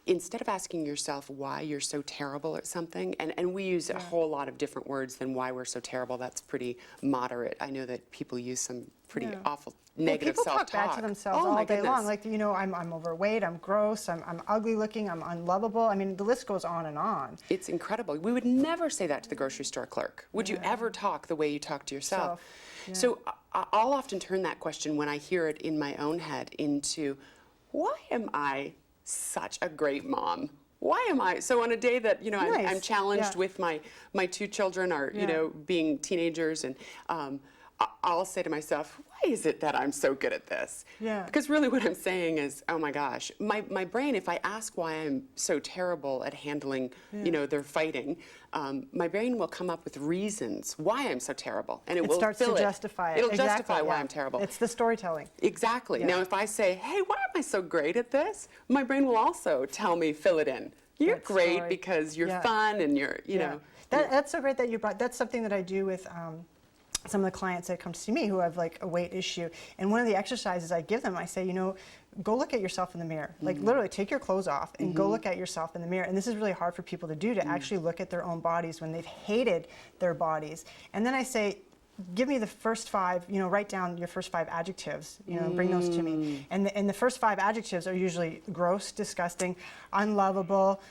instead of asking yourself why you're so terrible at something, and we use a whole lot of different words than why we're so terrible. That's pretty moderate. I know that people use some pretty awful negative self-talk. People talk bad to themselves all day long. Like, you know, I'm overweight, I'm gross, I'm ugly looking, I'm unlovable. I mean, the list goes on and on. It's incredible. We would never say that to the grocery store clerk. Would you ever talk the way you talk to yourself? So I'll often turn that question when I hear it in my own head into, why am I such a great mom? Why am I? So on a day that, you know, I'm challenged with my 2 children are, you know, being teenagers, and I'll say to myself, why is it that I'm so good at this? Yeah. Because really what I'm saying is, oh my gosh, my brain, if I ask why I'm so terrible at handling, you know, their fighting, my brain will come up with reasons why I'm so terrible. And it will starts to justify it. It'll justify why I'm terrible. It's the storytelling. Exactly. Now if I say, hey, why am I so great at this? My brain will also tell me, fill it in. You're great because you're fun and you're, you know. That's so great that you brought, that's something that I do with some of the clients that come to see me who have like a weight issue. And one of the exercises I give them, I say, you know, go look at yourself in the mirror. Like literally take your clothes off and go look at yourself in the mirror. And this is really hard for people to do, to actually look at their own bodies when they've hated their bodies. And then I say, give me the first 5, you know, write down your first 5 adjectives, you know, bring those to me. And the first 5 adjectives are usually gross, disgusting, unlovable,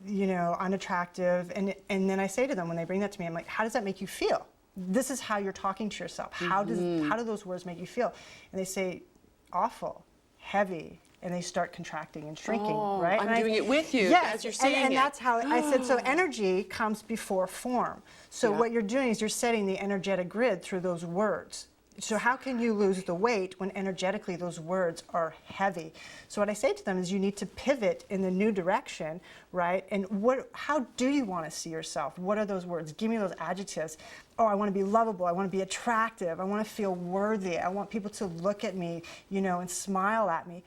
you know, unattractive. And then I say to them when they bring that to me, I'm like, how does that make you feel? This is how you're talking to yourself. How do those words make you feel? And they say, awful, heavy, and they start contracting and shrinking, Oh, right? I'm And doing it with you yes, as you're saying and it. that's how I said, so energy comes before form. So Yeah. what you're doing is you're setting the energetic grid through those words. So how can you lose the weight when energetically those words are heavy? So what I say to them is you need to pivot in the new direction, right? And how do you want to see yourself? What are those words? Give me those adjectives. Oh, I want to be lovable. I want to be attractive. I want to feel worthy. I want people to look at me, you know, and smile at me.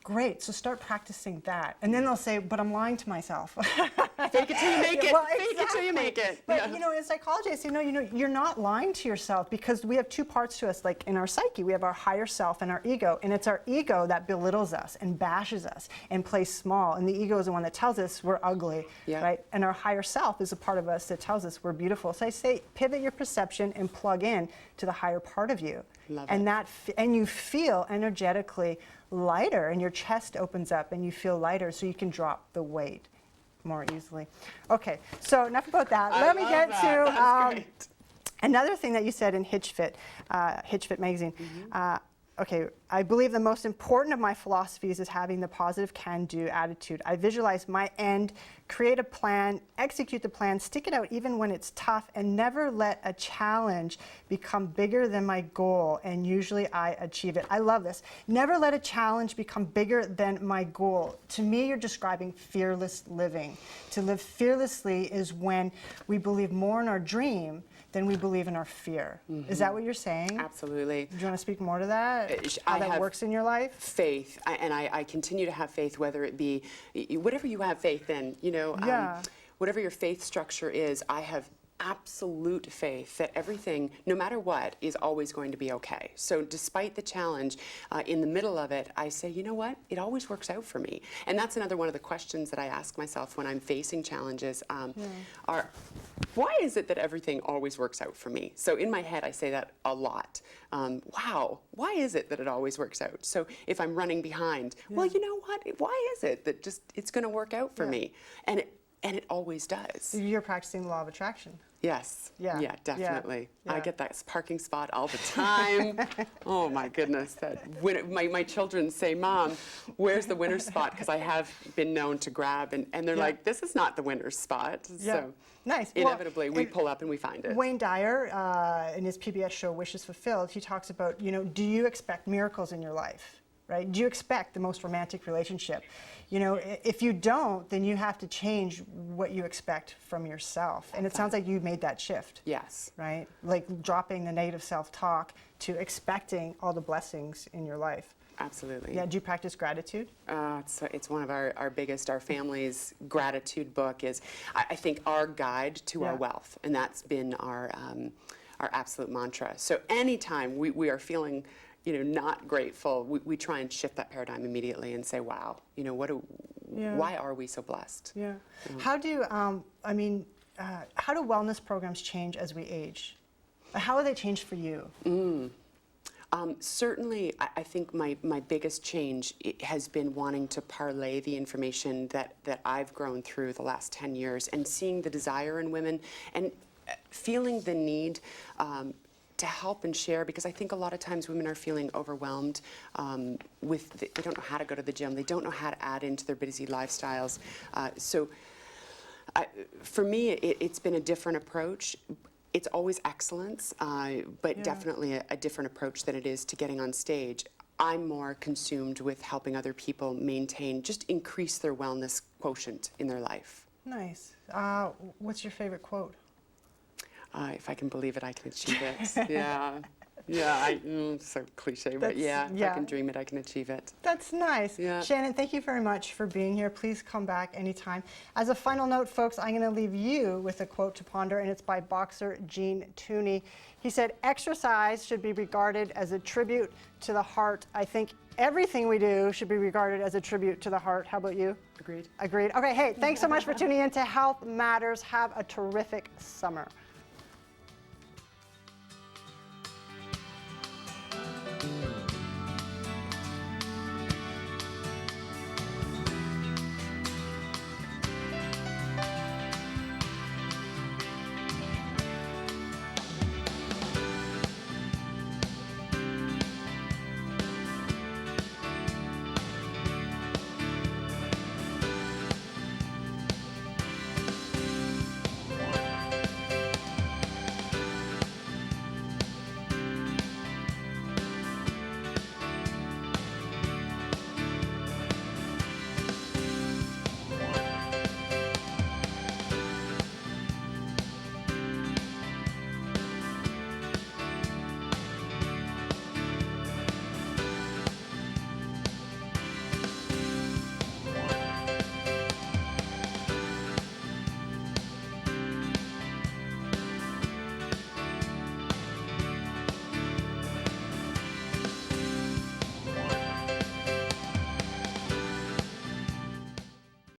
Great, so start practicing that. And then they'll say, but I'm lying to myself. Fake it till you make it. Well, Fake it till you make it. But Yeah. you know, in psychology, I say, no, you know, you're not lying to yourself, because we have two parts to us, like in our psyche. We have our higher self and our ego. And it's our ego that belittles us and bashes us and plays small. And the ego is the one that tells us we're ugly, Yeah. right? And our higher self is a part of us that tells us we're beautiful. So I say, pivot your perception and plug in to the higher part of you. Love and it. And you feel energetically lighter, and your chest opens up and you feel lighter, so you can drop the weight more easily. Okay, so enough about that. Let me love get that. to That's great. another thing that you said in Hitch Fit magazine. Okay, I believe the most important of my philosophies is having the positive can-do attitude. I visualize my end, create a plan, execute the plan, stick it out even when it's tough, and never let a challenge become bigger than my goal, and usually I achieve it. I love this. Never let a challenge become bigger than my goal. To me, you're describing fearless living. To live fearlessly is when we believe more in our dream than we believe in our fear. Is that what you're saying? Absolutely. Do you want to speak more to that? How I that have works in your life? Faith, and I continue to have faith, whether it be whatever you have faith in, you know, Yeah. whatever your faith structure is, I have absolute faith that everything, no matter what, is always going to be okay. So despite the challenge, in the middle of it, I say, you know what, it always works out for me. And that's another one of the questions that I ask myself when I'm facing challenges, are, why is it that everything always works out for me? So in my head, I say that a lot. Wow, why is it that it always works out? So if I'm running behind, well, you know what, why is it that just it's going to work out for me? And it always does. You're practicing the law of attraction. Yes. Yeah. Yeah, definitely. Yeah. I get that parking spot all the time. Oh my goodness. My children say, Mom, where's the winner's spot? Because I have been known to grab, and they're like, this is not the winner's spot. Yeah. So Nice. inevitably, Well, we and pull up and we find it. Wayne Dyer, in his PBS show Wishes Fulfilled, he talks about, you know, do you expect miracles in your life? Right? Do you expect the most romantic relationship? You know, if you don't, then you have to change what you expect from yourself. And it sounds like you made that shift. Yes. Right? Like dropping the negative self-talk to expecting all the blessings in your life. Absolutely. Yeah, do you practice gratitude? It's one of our biggest, our family's gratitude book is, I think, our guide to our wealth. And that's been our absolute mantra. So anytime we are feeling, you know, not grateful, we try and shift that paradigm immediately and say, wow, you know, why are we so blessed? Yeah. How do, how do wellness programs change as we age? How have they changed for you? Certainly, I think my biggest change has been wanting to parlay the information that I've grown through the last 10 years and seeing the desire in women and feeling the need to help and share, because I think a lot of times women are feeling overwhelmed they don't know how to go to the gym, they don't know how to add into their busy lifestyles. For me, it's been a different approach. It's always excellence, but definitely a different approach than it is to getting on stage. I'm more consumed with helping other people maintain, just increase their wellness quotient in their life. Nice. What's your favorite quote? If I can believe it, I can achieve it. Yeah. Yeah, so cliche, but That's- if I can dream it, I can achieve it. That's nice. Yeah. Shannon, thank you very much for being here. Please come back anytime. As a final note, folks, I'm going to leave you with a quote to ponder, and it's by boxer Gene Tooney. He said, exercise should be regarded as a tribute to the heart. I think everything we do should be regarded as a tribute to the heart. How about you? Agreed. Agreed. Okay, hey, thanks so much for tuning in to Health Matters. Have a terrific summer.